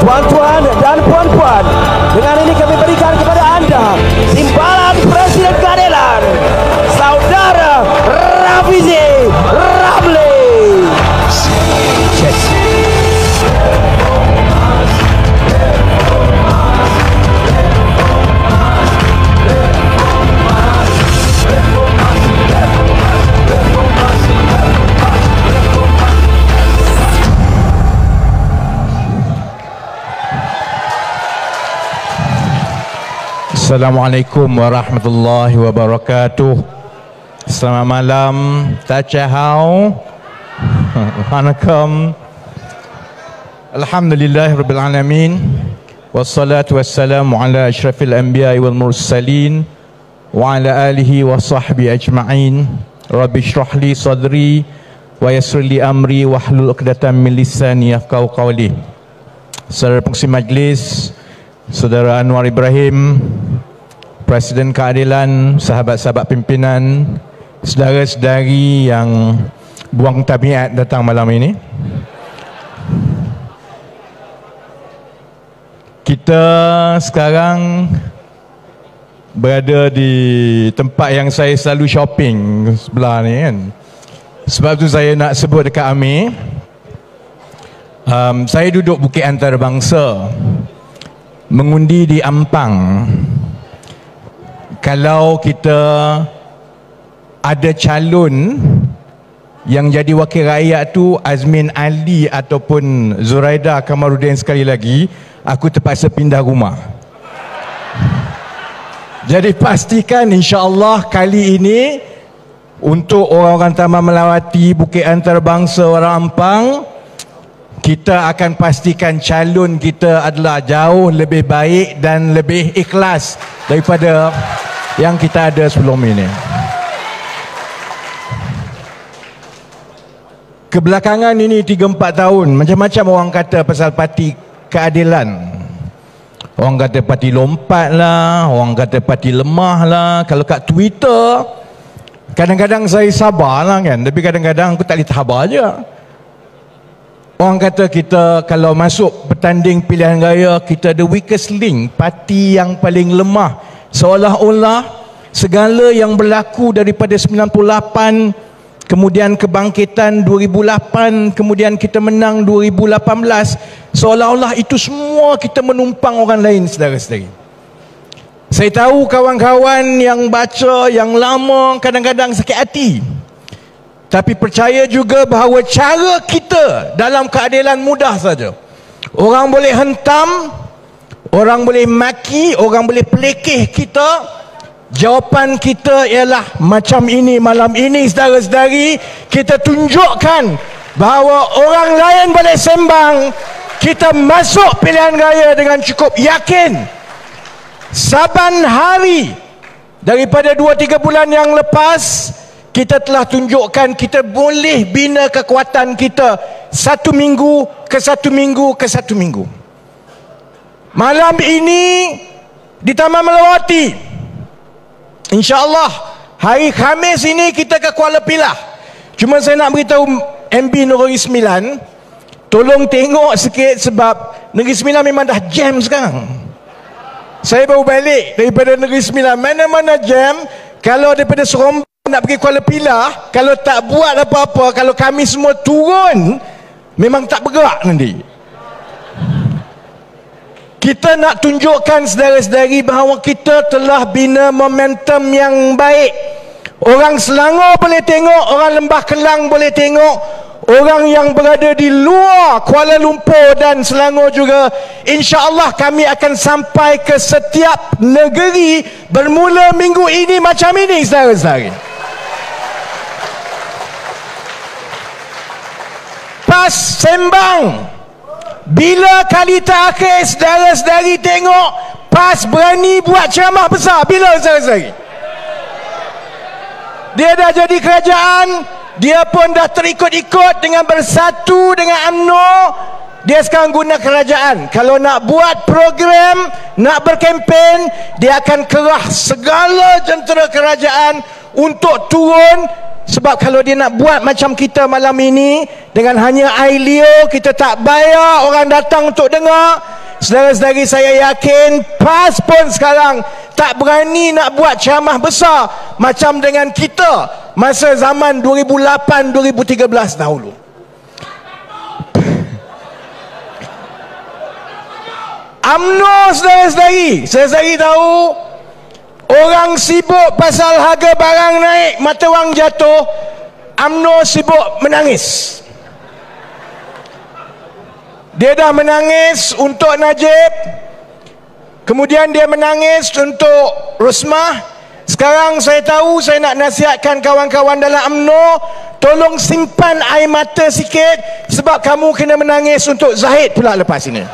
Tuan-tuan dan puan-puan, dengan ini kami berikan kepada anda timbalan Presiden Keadilan, Saudara Rafizi Ramli. Assalamualaikum warahmatullahi wabarakatuh. Selamat malam, Tachahau. Waalaikumsalam. Alhamdulillahirabbil alamin. Wassalatu wassalamu ala asyrafil anbiya'i wal mursalin wa ala alihi wa sahbihi ajma'in. Rabbi shrah li sadri wa yassir li amri wahlul 'uqdatam min lisani yafqahu qawli. Saudara pengerusi majlis, Saudara Anwar Ibrahim, Presiden Keadilan, sahabat-sahabat pimpinan, saudara-saudari yang buang tabiat datang malam ini. Kita sekarang berada di tempat yang saya selalu shopping sebelah ni kan. Sebab tu saya nak sebut dekat Amir. Saya duduk Bukit Antarabangsa, mengundi di Ampang. Kalau kita ada calon yang jadi wakil rakyat tu Azmin Ali ataupun Zuraida Kamarudin sekali lagi, aku terpaksa pindah rumah. Jadi pastikan insya-Allah kali ini untuk orang-orang Taman Melawati, Bukit Antarabangsa, orang Ampang, kita akan pastikan calon kita adalah jauh lebih baik dan lebih ikhlas daripada yang kita ada sebelum ini. Kebelakangan ini 3-4 tahun, macam-macam orang kata pasal parti keadilan. Orang kata parti lompat lah, orang kata parti lemah lah. Kalau kat Twitter, kadang-kadang saya sabar lah kan, tapi kadang-kadang aku tak boleh sabar je. Orang kata kita kalau masuk bertanding pilihan raya, kita ada weakest link, parti yang paling lemah. Seolah-olah segala yang berlaku daripada 98, kemudian kebangkitan 2008, kemudian kita menang 2018, seolah-olah itu semua kita menumpang orang lain, saudara-saudari. Saya tahu kawan-kawan yang baca yang lama kadang-kadang sakit hati. Tapi percaya juga bahawa cara kita dalam keadilan mudah saja. Orang boleh hentam, orang boleh maki, orang boleh pelekeh kita. Jawapan kita ialah macam ini malam ini, saudara-saudari. Kita tunjukkan bahawa orang lain boleh sembang, kita masuk pilihan raya dengan cukup yakin. Saban hari daripada 2-3 bulan yang lepas, kita telah tunjukkan kita boleh bina kekuatan kita satu minggu ke satu minggu ke satu minggu. Malam ini di Taman Melawati, InsyaAllah hari Khamis ini kita ke Kuala Pilah. Cuma saya nak beritahu MB Negeri Sembilan, tolong tengok sikit sebab Negeri Sembilan memang dah jam sekarang. Saya baru balik daripada Negeri Sembilan, mana-mana jam. Kalau daripada Seremban nak pergi Kuala Pilah, kalau tak buat apa-apa, kalau kami semua turun, memang tak bergerak nanti. Kita nak tunjukkan saudara-saudari bahawa kita telah bina momentum yang baik. Orang Selangor boleh tengok, orang Lembah Kelang boleh tengok, orang yang berada di luar Kuala Lumpur dan Selangor juga. InsyaAllah kami akan sampai ke setiap negeri bermula minggu ini macam ini, saudara-saudari. Pas sembang, bila kali terakhir saudara-saudari tengok PAS berani buat ceramah besar? Bila, saudara-saudari? Dia dah jadi kerajaan, dia pun dah terikut-ikut dengan bersatu dengan UMNO. Dia sekarang guna kerajaan. Kalau nak buat program, nak berkempen, dia akan kerah segala jentera kerajaan untuk turun. Sebab kalau dia nak buat macam kita malam ini, dengan hanya air liur, kita tak bayar orang datang untuk dengar, saudara-saudari, saya yakin PAS pun sekarang tak berani nak buat ceramah besar macam dengan kita masa zaman 2008-2013 dahulu. UMNO, saudara-saudari tahu, orang sibuk pasal harga barang naik, mata wang jatuh, UMNO sibuk menangis. Dia dah menangis untuk Najib, kemudian dia menangis untuk Rosmah. Sekarang saya tahu, saya nak nasihatkan kawan-kawan dalam UMNO, tolong simpan air mata sikit, sebab kamu kena menangis untuk Zahid pula lepas ini.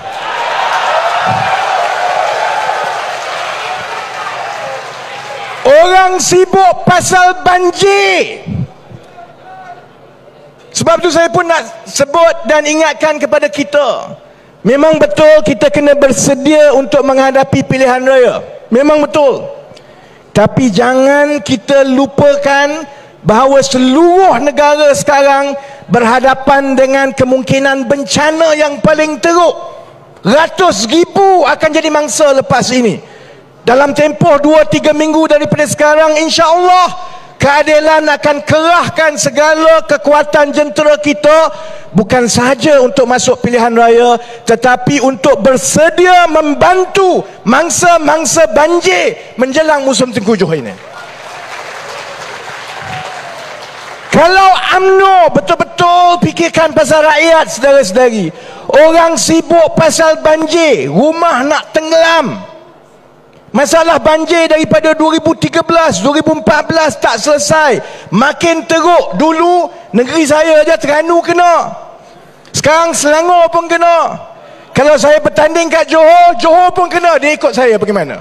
Orang sibuk pasal banjir. Sebab tu saya pun nak sebut dan ingatkan kepada kita, memang betul kita kena bersedia untuk menghadapi pilihan raya. Memang betul. Tapi jangan kita lupakan bahawa seluruh negara sekarang berhadapan dengan kemungkinan bencana yang paling teruk. Ratus ribu akan jadi mangsa lepas ini. Dalam tempoh 2-3 minggu daripada sekarang, insya-Allah keadilan akan kerahkan segala kekuatan jentera kita, bukan sahaja untuk masuk pilihan raya, tetapi untuk bersedia membantu mangsa-mangsa banjir menjelang musim tengkujuh ini. Kalau UMNO betul-betul fikirkan pasal rakyat, saudara-saudari, orang sibuk pasal banjir, rumah nak tenggelam. Masalah banjir daripada 2013, 2014 tak selesai, makin teruk. Dulu negeri saya je Terengganu kena, sekarang Selangor pun kena. Kalau saya bertanding kat Johor, Johor pun kena. Dia ikut saya bagaimana?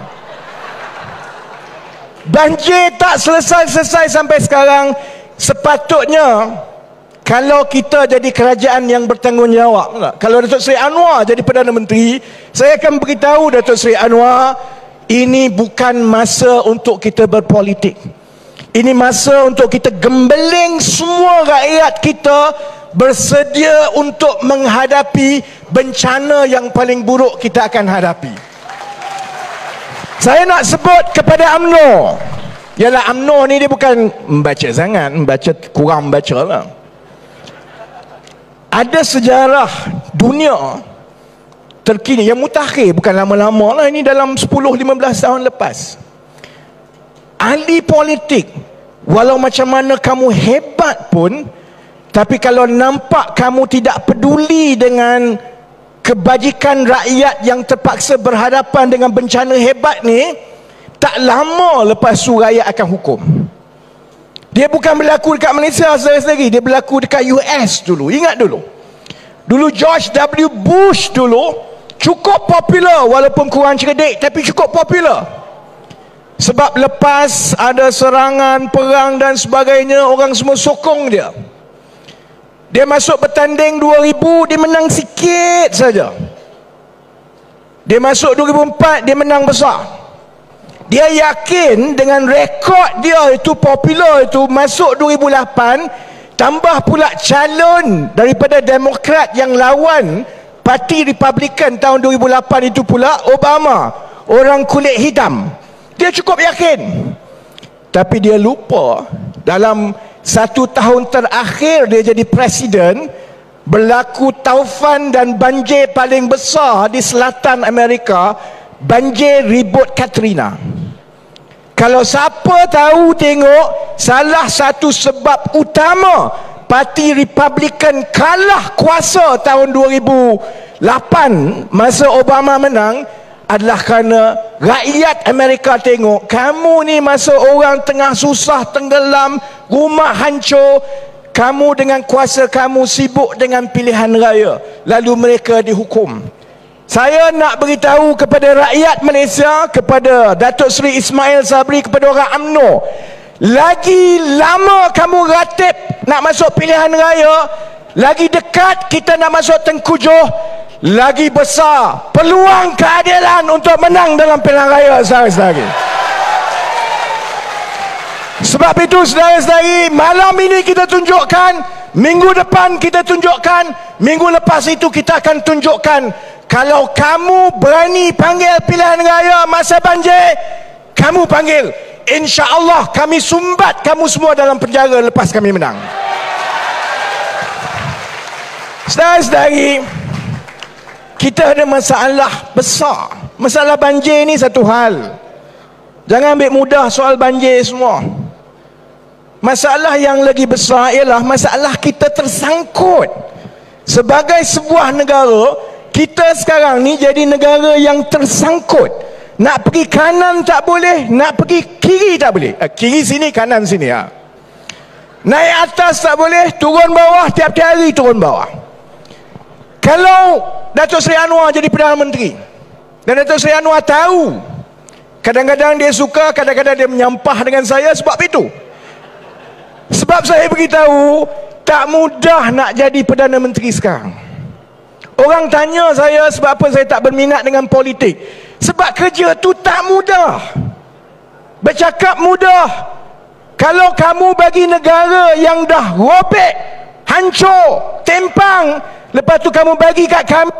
Banjir tak selesai-selesai sampai sekarang. Sepatutnya kalau kita jadi kerajaan yang bertanggungjawab, kalau Datuk Seri Anwar jadi Perdana Menteri, saya akan beritahu Datuk Seri Anwar, ini bukan masa untuk kita berpolitik. Ini masa untuk kita gembeling semua rakyat kita bersedia untuk menghadapi bencana yang paling buruk kita akan hadapi. Saya nak sebut kepada UMNO, ialah UMNO ni dia bukan membaca sangat, kurang membaca lah. Ada sejarah dunia terkini yang mutakhir, bukan lama-lama lah, ini dalam 10-15 tahun lepas. Ahli politik, walau macam mana kamu hebat pun, tapi kalau nampak kamu tidak peduli dengan kebajikan rakyat yang terpaksa berhadapan dengan bencana hebat ni, tak lama lepas tu rakyat akan hukum. Dia bukan berlaku dekat Malaysia saudara-saudari, dia berlaku dekat US dulu. Ingat dulu George W. Bush dulu cukup popular, walaupun kurang cerdik, tapi cukup popular. Sebab lepas ada serangan, perang dan sebagainya, orang semua sokong dia. Dia masuk bertanding 2000, dia menang sikit saja. Dia masuk 2004, dia menang besar. Dia yakin dengan rekod dia itu popular itu, masuk 2008, tambah pula calon daripada Demokrat yang lawan Parti Republikan tahun 2008 itu pula Obama, orang kulit hitam. Dia cukup yakin. Tapi dia lupa, dalam 1 tahun terakhir dia jadi presiden, berlaku taufan dan banjir paling besar di selatan Amerika, banjir ribut Katrina. Kalau siapa tahu tengok, salah satu sebab utama Parti Republikan kalah kuasa tahun 2008 masa Obama menang adalah kerana rakyat Amerika tengok, kamu ni masa orang tengah susah, tenggelam, rumah hancur, kamu dengan kuasa kamu sibuk dengan pilihan raya, lalu mereka dihukum. Saya nak beritahu kepada rakyat Malaysia, kepada Datuk Seri Ismail Sabri, kepada orang UMNO, lagi lama kamu ratib nak masuk pilihan raya, lagi dekat kita nak masuk tengkujuh, lagi besar peluang keadilan untuk menang dalam pilihan raya, saudara-saudari. Sebab itu saudara-saudari, malam ini kita tunjukkan Minggu depan kita tunjukkan, minggu lepas itu kita akan tunjukkan. Kalau kamu berani panggil pilihan raya masa banjir, kamu panggil. InsyaAllah kami sumbat kamu semua dalam penjara lepas kami menang. Saudara-saudari, kita ada masalah besar. Masalah banjir ni satu hal. Jangan ambil mudah soal banjir semua. Masalah yang lagi besar ialah masalah kita tersangkut. Sebagai sebuah negara, kita sekarang ni jadi negara yang tersangkut. Nak pergi kanan tak boleh, nak pergi kiri tak boleh. Kiri sini, kanan sini. Naik atas tak boleh, turun bawah, tiap-tiap hari turun bawah. Kalau Datuk Seri Anwar jadi Perdana Menteri, dan Datuk Seri Anwar tahu, kadang-kadang dia suka, kadang-kadang dia menyampah dengan saya sebab itu. Sebab saya beritahu, tak mudah nak jadi Perdana Menteri sekarang. Orang tanya saya sebab apa saya tak berminat dengan politik. Sebab kerja tu tak mudah. Bercakap mudah. Kalau kamu bagi negara yang dah robek, hancur, tempang, lepas tu kamu bagi kat kami.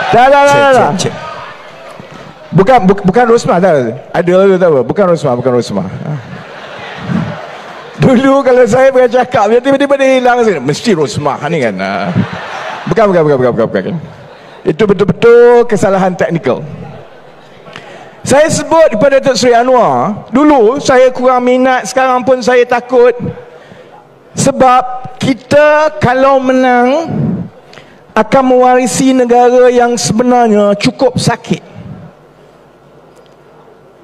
Dah. Bukan Rosmah dah. Ada tahu. Bukan Rosmah. Dulu kalau saya bercakap, tiba-tiba dia hilang. Mesti Rosmah ni kan. Bukan. Itu betul-betul kesalahan teknikal. Saya sebut kepada Datuk Seri Anwar, dulu saya kurang minat, sekarang pun saya takut. Sebab kita kalau menang akan mewarisi negara yang sebenarnya cukup sakit.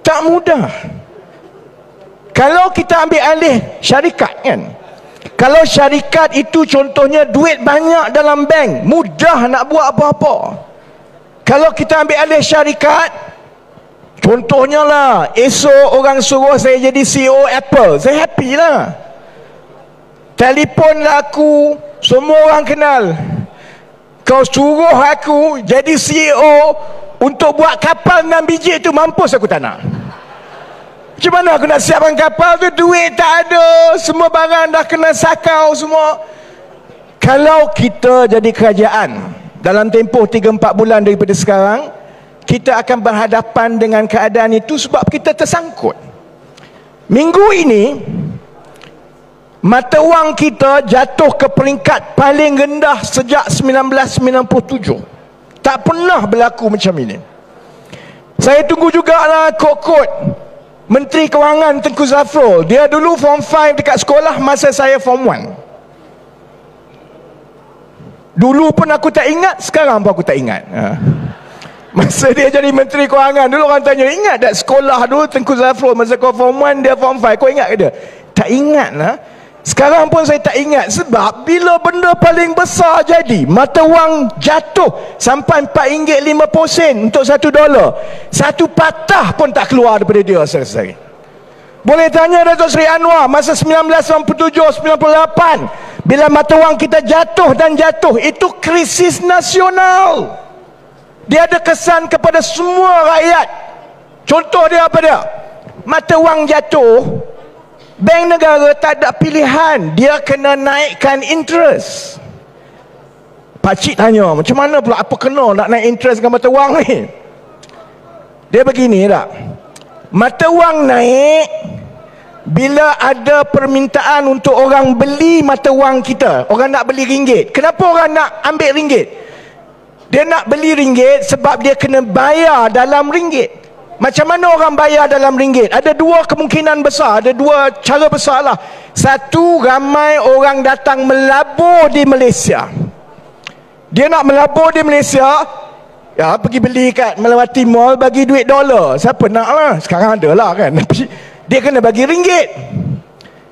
Tak mudah. Kalau kita ambil alih syarikat kan, kalau syarikat itu contohnya duit banyak dalam bank, mudah nak buat apa-apa. Kalau kita ambil alih syarikat, contohnya lah, esok orang suruh saya jadi CEO Apple, saya happy lah. Telefon lah aku, semua orang kenal. Kau suruh aku jadi CEO untuk buat kapal 6 biji tu, mampus aku tak nak. Macam mana aku nak siapkan kapal tu? Duit tak ada, semua barang dah kena sakau semua. Kalau kita jadi kerajaan dalam tempoh 3-4 bulan daripada sekarang, kita akan berhadapan dengan keadaan itu sebab kita tersangkut. Minggu ini mata wang kita jatuh ke peringkat paling rendah sejak 1997. Tak pernah berlaku macam ini. Saya tunggu jugalah kod-kod Menteri Kewangan Tengku Zafrul. Dia dulu form 5 dekat sekolah masa saya form 1. Dulu pun aku tak ingat, sekarang pun aku tak ingat. Masa dia jadi Menteri Kewangan, dulu orang tanya, ingat tak sekolah dulu Tengku Zafrul masa kau form 1, dia form 5, kau ingat ke dia? Tak ingat lah. Sekarang pun saya tak ingat. Sebab bila benda paling besar jadi, mata wang jatuh sampai RM4.5 untuk $1, satu patah pun tak keluar daripada dia sehari-hari. Boleh tanya Datuk Seri Anwar masa 1997-98, bila mata wang kita jatuh dan jatuh, itu krisis nasional. Dia ada kesan kepada semua rakyat. Contoh dia apa dia? Mata wang jatuh, bank negara tak ada pilihan, dia kena naikkan interest. Pakcik tanya, macam mana pula, apa kena nak naik interest dengan mata wang ni? Dia begini tak, mata wang naik bila ada permintaan untuk orang beli mata wang kita. Orang nak beli ringgit. Kenapa orang nak ambil ringgit? Dia nak beli ringgit sebab dia kena bayar dalam ringgit. Macam mana orang bayar dalam ringgit? Ada dua kemungkinan besar, ada dua cara besar lah. Satu, ramai orang datang melabur di Malaysia. Dia nak melabur di Malaysia, ya pergi beli kat melewati mall, bagi duit dolar. Siapa nak lah, sekarang ada lah kan. Dia kena bagi ringgit.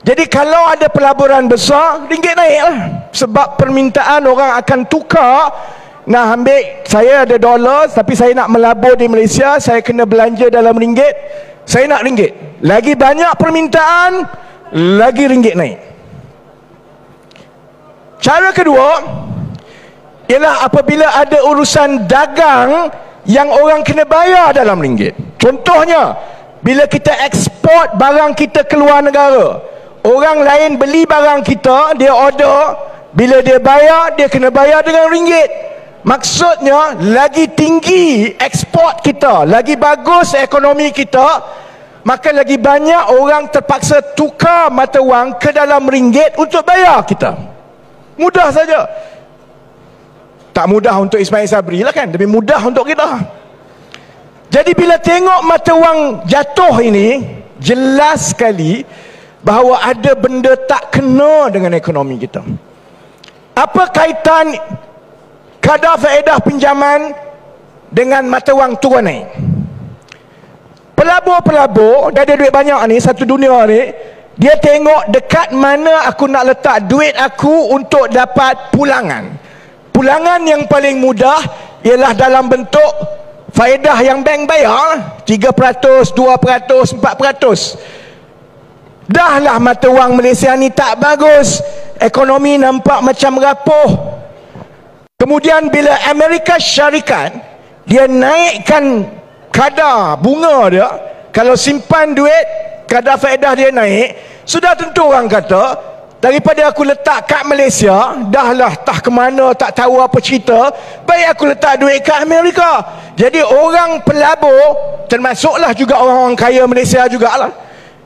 Jadi kalau ada pelaburan besar, ringgit naik lah. Sebab permintaan orang akan tukar. Nah, ambil, saya ada dolar tapi saya nak melabur di Malaysia, saya kena belanja dalam ringgit, saya nak ringgit. Lagi banyak permintaan, lagi ringgit naik. Cara kedua ialah apabila ada urusan dagang yang orang kena bayar dalam ringgit. Contohnya, Bila kita ekspor barang kita keluar negara, orang lain beli barang kita, dia order, bila dia bayar, dia kena bayar dengan ringgit. Maksudnya lagi tinggi ekspor kita, lagi bagus ekonomi kita, maka lagi banyak orang terpaksa tukar mata wang ke dalam ringgit untuk bayar kita. Mudah saja. Tak mudah untuk Ismail Sabri lah kan, tapi mudah untuk kita. Jadi bila tengok mata wang jatuh ini, jelas sekali bahawa ada benda tak kena dengan ekonomi kita. Apa kaitan kadar faedah pinjaman dengan mata wang turun naik? Pelabur-pelabur dah ada duit banyak ni, satu dunia ni, dia tengok dekat mana aku nak letak duit aku untuk dapat pulangan. Pulangan yang paling mudah ialah dalam bentuk faedah yang bank bayar 3%, 2%, 4%. Dah lah mata wang Malaysia ni tak bagus, ekonomi nampak macam rapuh. Kemudian bila Amerika Syarikat dia naikkan kadar bunga dia, kalau simpan duit kadar faedah dia naik, sudah tentu orang kata daripada aku letak kat Malaysia, dah lah tak ke mana, tak tahu apa cerita, baik aku letak duit kat Amerika. Jadi orang pelabur, termasuklah juga orang-orang kaya Malaysia jugalah,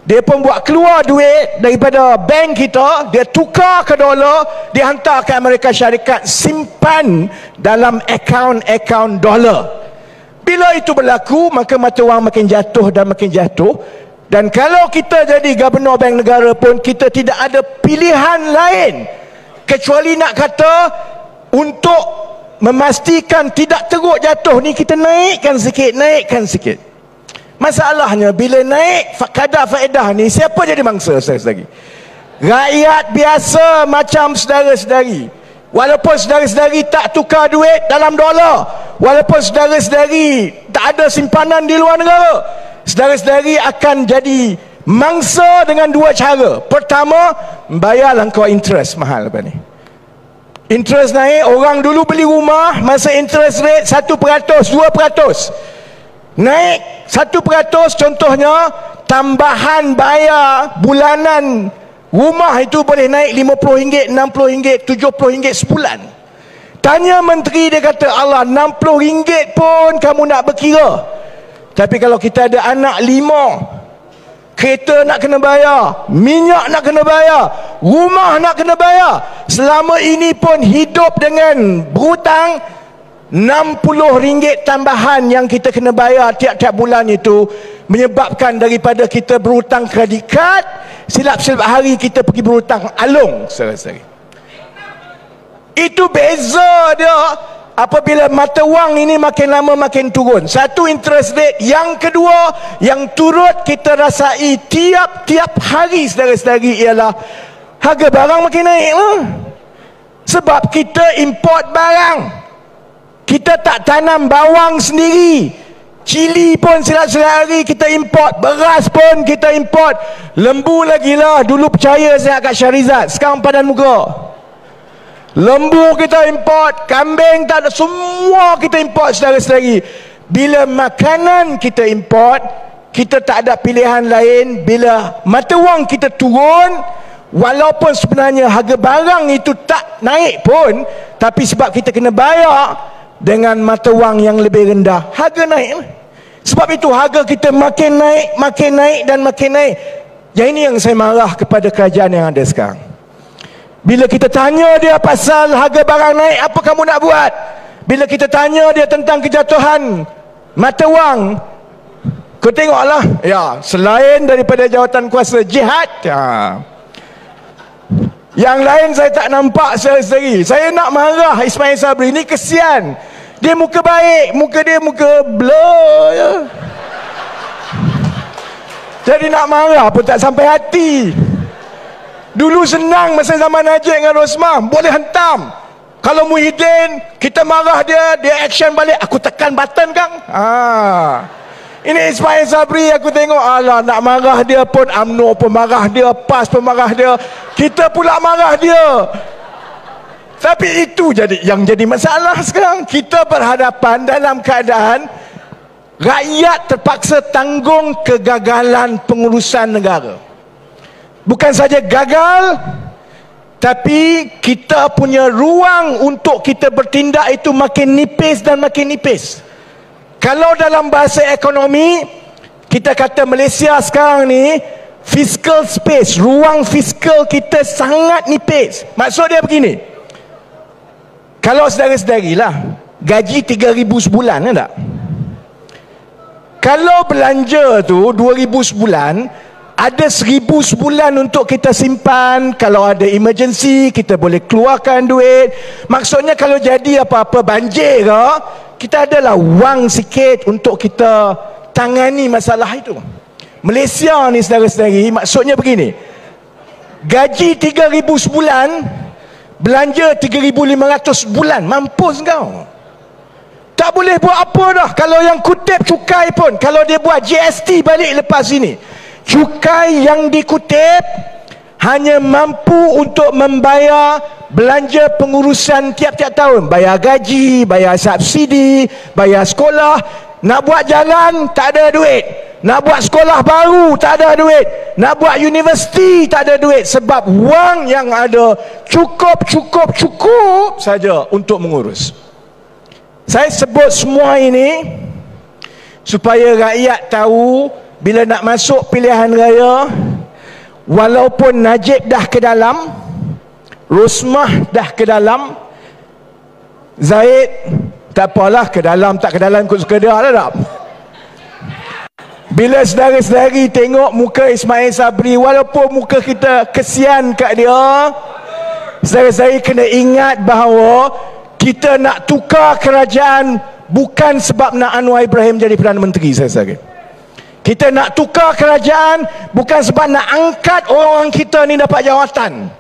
dia pun buat keluar duit daripada bank kita, dia tukar ke dolar, dia hantar ke Amerika Syarikat, simpan dalam akaun dolar. Bila itu berlaku, maka mata wang makin jatuh dan makin jatuh. Dan kalau kita jadi Gubernur Bank Negara pun, kita tidak ada pilihan lain kecuali nak kata untuk memastikan tidak teruk jatuh ni, kita naikkan sikit. Masalahnya bila naik kadar faedah ni, siapa jadi mangsa saudara-saudari? Rakyat biasa macam saudara-saudari. Walaupun saudara-saudari tak tukar duit dalam dolar, walaupun saudara-saudari tak ada simpanan di luar negara, saudara-saudari akan jadi mangsa dengan dua cara. Pertama, bayarlah kau interest mahal lepas ni. Interest naik, orang dulu beli rumah masa interest rate 1%, 2%. Naik 1%, contohnya tambahan bayar bulanan rumah itu boleh naik RM50, RM60, RM70 sebulan. Tanya menteri, dia kata, Allah, RM60 pun kamu nak berkira. Tapi kalau kita ada anak 5, kereta nak kena bayar, minyak nak kena bayar, rumah nak kena bayar, selama ini pun hidup dengan berhutang, RM60 tambahan yang kita kena bayar tiap-tiap bulan itu menyebabkan daripada kita berhutang kredit kad, silap-silap hari kita pergi berhutang alung, saudara-saudari. Itu beza dia. Apabila mata wang ini makin lama makin turun. Satu, interest rate. Yang kedua, yang turut kita rasai tiap-tiap hari, saudara-saudari, ialah harga barang makin naik. Sebab kita import barang. Kita tak tanam bawang sendiri. Cili pun silap-silap hari kita import. Beras pun kita import. Lembu lagi lah. Dulu percaya saya kat Syarizat, sekarang padan muka. Lembu kita import, kambing tak ada, semua kita import, saudara-saudari. Bila makanan kita import, kita tak ada pilihan lain. Bila mata wang kita turun, walaupun sebenarnya harga barang itu tak naik pun, tapi sebab kita kena bayar dengan mata wang yang lebih rendah, harga naik. Sebab itu harga kita makin naik dan makin naik. Yang ini yang saya marah kepada kerajaan yang ada sekarang. Bila kita tanya dia pasal harga barang naik, apa kamu nak buat? Bila kita tanya dia tentang kejatuhan mata wang, kau tengoklah, ya, selain daripada jawatan kuasa jihad, yang lain saya tak nampak sendiri. Saya nak marah Ismail Sabri ni, kesian. Dia muka baik, muka dia muka blur je. Jadi nak marah pun tak sampai hati. Dulu senang masa zaman Najib dengan Rosmah, boleh hentam. Kalau Muhyiddin, kita marah dia, dia action balik, aku tekan button kang. Ini Ismail Sabri, aku tengok, alah, nak marah dia pun UMNO pun marah dia, PAS pun marah dia, kita pula marah dia. Tapi itu yang jadi masalah sekarang. Kita berhadapan dalam keadaan rakyat terpaksa tanggung kegagalan pengurusan negara. Bukan saja gagal, tapi kita punya ruang untuk kita bertindak itu makin nipis dan makin nipis. Kalau dalam bahasa ekonomi, kita kata Malaysia sekarang ni, fiscal space, ruang fiskal kita sangat nipis. Maksud dia begini, kalau saudara-saudari lah, gaji 3,000 sebulan, tak? Kalau belanja tu 2,000 sebulan, ada 1,000 sebulan untuk kita simpan. Kalau ada emergency, kita boleh keluarkan duit. Maksudnya kalau jadi apa-apa banjir ke, kita adalah wang sikit untuk kita tangani masalah itu. Malaysia ni saudara-saudari, maksudnya begini, gaji 3,000 sebulan, belanja 3,500 sebulan, mampus kau. Tak boleh buat apa dah. Kalau yang kutip cukai pun, kalau dia buat GST balik lepas ini, cukai yang dikutip hanya mampu untuk membayar belanja pengurusan tiap-tiap tahun. Bayar gaji, bayar subsidi, bayar sekolah. Nak buat jalan, tak ada duit. Nak buat sekolah baru, tak ada duit. Nak buat universiti, tak ada duit. Sebab wang yang ada cukup saja untuk mengurus. Saya sebut semua ini supaya rakyat tahu, bila nak masuk pilihan raya, walaupun Najib dah ke dalam, Rosmah dah ke dalam, Zaid tak apalah, ke dalam tak ke dalam ikut suka dia lah tak. Bila saudara-saudari tengok muka Ismail Sabri, walaupun muka kita kesian kat dia, saudara-saudari kena ingat bahawa kita nak tukar kerajaan bukan sebab nak Anwar Ibrahim jadi Perdana Menteri, saudara-saudari. Kita nak tukar kerajaan bukan sebab nak angkat orang kita ni dapat jawatan.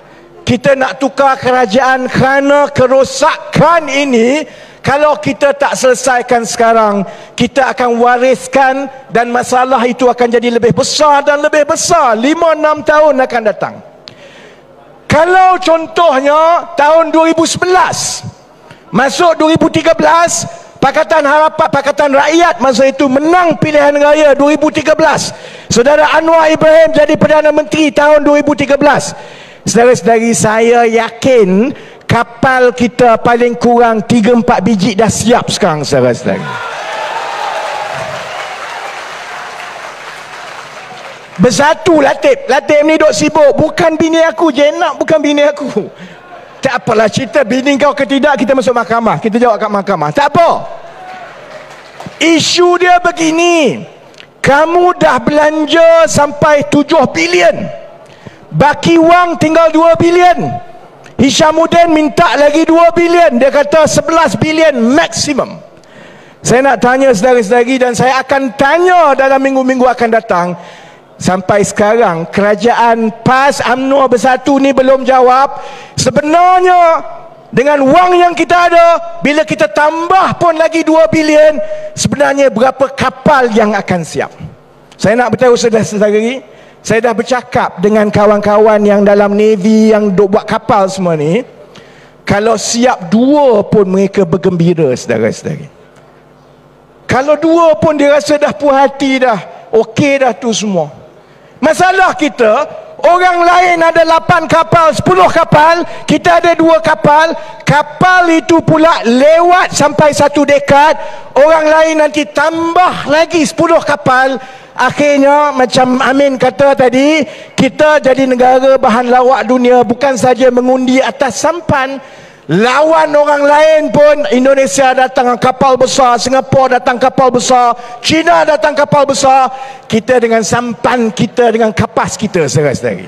Kita nak tukar kerajaan kerana kerosakan ini, kalau kita tak selesaikan sekarang, kita akan wariskan dan masalah itu akan jadi lebih besar dan lebih besar 5-6 tahun akan datang. Kalau contohnya tahun 2011 masuk 2013, Pakatan Harapan, Pakatan Rakyat masa itu menang pilihan raya 2013. Saudara Anwar Ibrahim jadi Perdana Menteri tahun 2013. Saudara-saudari, saya yakin kapal kita paling kurang 3-4 biji dah siap sekarang, saudara-saudari. Bersatu Latif. Latif ni duk sibuk. Bukan bini aku, Jenab bukan bini aku. Tak apalah, cerita bini kau ke tidak, kita masuk mahkamah, kita jawab kat mahkamah. Tak apa. Isu dia begini, kamu dah belanja sampai 7 bilion, baki wang tinggal 2 bilion. Hishamuddin minta lagi 2 bilion, dia kata 11 bilion maksimum. Saya nak tanya saudara-saudari, dan saya akan tanya dalam minggu-minggu akan datang, sampai sekarang kerajaan PAS UMNO Bersatu ni belum jawab. Sebenarnya dengan wang yang kita ada, bila kita tambah pun lagi 2 bilion, sebenarnya berapa kapal yang akan siap? Saya nak beritahu saudara-saudari, saya dah bercakap dengan kawan-kawan yang dalam Navy, yang duk buat kapal semua ni. Kalau siap 2 pun mereka bergembira, saudara-saudari. Kalau 2 pun dia rasa dah puas hati dah, okey dah tu semua. Masalah kita, orang lain ada 8 kapal, 10 kapal, kita ada 2 kapal. Kapal itu pula lewat sampai 1 dekad, orang lain nanti tambah lagi 10 kapal. Akhirnya macam Amin kata tadi, kita jadi negara bahan lawak dunia, bukan saja mengundi atas sampan. Lawan orang lain pun, Indonesia datang kapal besar, Singapura datang kapal besar, China datang kapal besar. Kita dengan sampan kita, dengan kapas kita, saudara-saudari.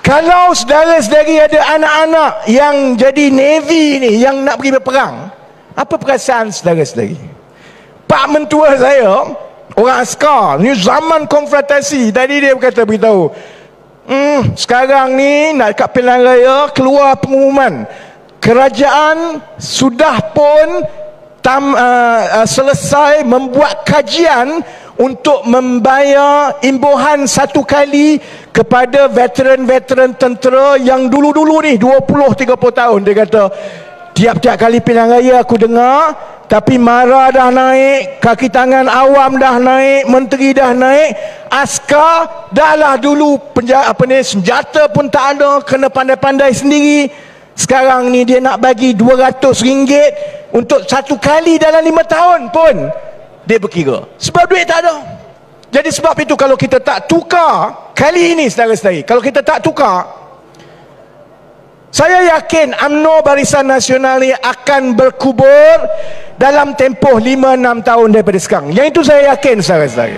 Kalau saudara-saudari ada anak-anak yang jadi Navy ni, yang nak pergi berperang, apa perasaan saudara-saudari? Pak mentua saya, orang askar ni, zaman konfrontasi. Tadi dia berkata, beritahu, sekarang ni nak dekat pilihan raya, keluar pengumuman, kerajaan sudah pun selesai membuat kajian untuk membayar imbuhan 1 kali kepada veteran-veteran tentera yang dulu-dulu ni 20-30 tahun. Dia kata, tiap-tiap kali pilihan raya aku dengar Tapi mara dah naik, kaki tangan awam dah naik, menteri dah naik, askar dah lah dulu senjata pun tak ada, kena pandai-pandai sendiri. Sekarang ni dia nak bagi RM200 untuk satu kali dalam 5 tahun pun dia berkira. Sebab duit tak ada. Jadi sebab itu kalau kita tak tukar kali ini, saudara-saudari, kalau kita tak tukar, saya yakin UMNO Barisan Nasional ni akan berkubur dalam tempoh 5-6 tahun daripada sekarang. Yang itu saya yakin, saudara-saudari.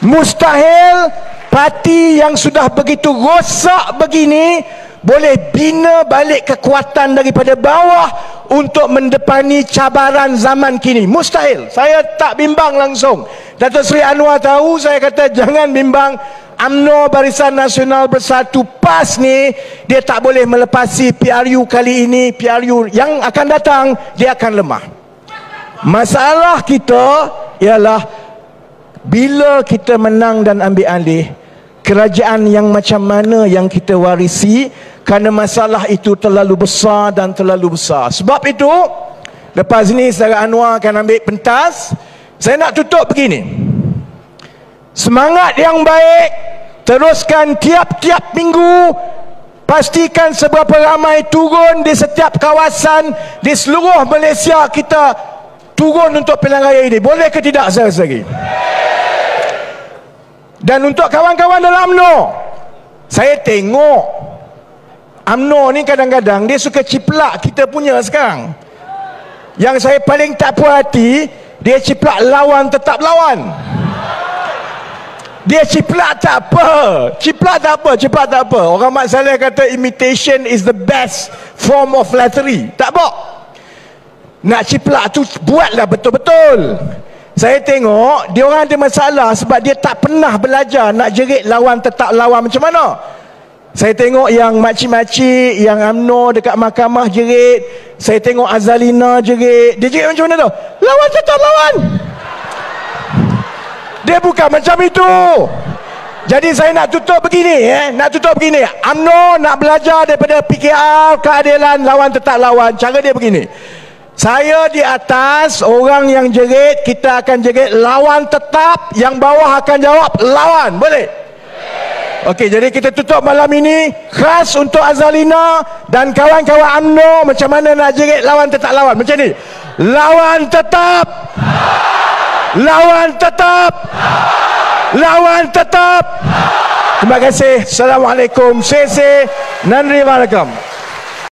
Mustahil parti yang sudah begitu rosak begini boleh bina balik kekuatan daripada bawah untuk mendepani cabaran zaman kini. Mustahil. Saya tak bimbang langsung. Datuk Seri Anwar tahu saya kata jangan bimbang. UMNO Barisan Nasional Bersatu PAS ni dia tak boleh melepasi PRU kali ini. PRU yang akan datang dia akan lemah. Masalah kita ialah bila kita menang dan ambil alih, kerajaan yang macam mana yang kita warisi, kerana masalah itu terlalu besar dan terlalu besar. Sebab itu lepas ini saudara Anwar akan ambil pentas. Saya nak tutup begini. Semangat yang baik, teruskan tiap-tiap minggu. Pastikan seberapa ramai turun di setiap kawasan di seluruh Malaysia. Kita turun untuk pilihan raya ini. Boleh ke tidak, saudara-saudari? Dan untuk kawan-kawan dalam UMNO, saya tengok UMNO ni kadang-kadang dia suka ciplak kita punya sekarang. Yang saya paling tak puas hati, dia ciplak lawan tetap lawan. Dia ciplak tak apa. Ciplak tak apa. Orang Mat Saleh kata imitation is the best form of flattery. Tak apa. Nak ciplak tu buatlah betul-betul. Saya tengok dia orang ada masalah sebab dia tak pernah belajar nak jerit lawan tetap lawan macam mana. Saya tengok yang makcik-makcik yang UMNO dekat mahkamah jerit. Saya tengok Azalina jerit. Dia jerit macam mana tu? Lawan tetap lawan. Dia bukan macam itu. Jadi saya nak tutup begini, UMNO nak belajar daripada PKR, keadilan lawan tetap lawan. Cara dia begini. Saya di atas, orang yang jerit, kita akan jerit lawan tetap, yang bawah akan jawab lawan. Boleh? Okey, jadi kita tutup malam ini khas untuk Azalina dan kawan-kawan UMNO macam mana nak jerit lawan tetap lawan. Macam ni. Lawan tetap. Lawan tetap. Lawan tetap. Terima kasih. Assalamualaikum. Nandri Waalaikum.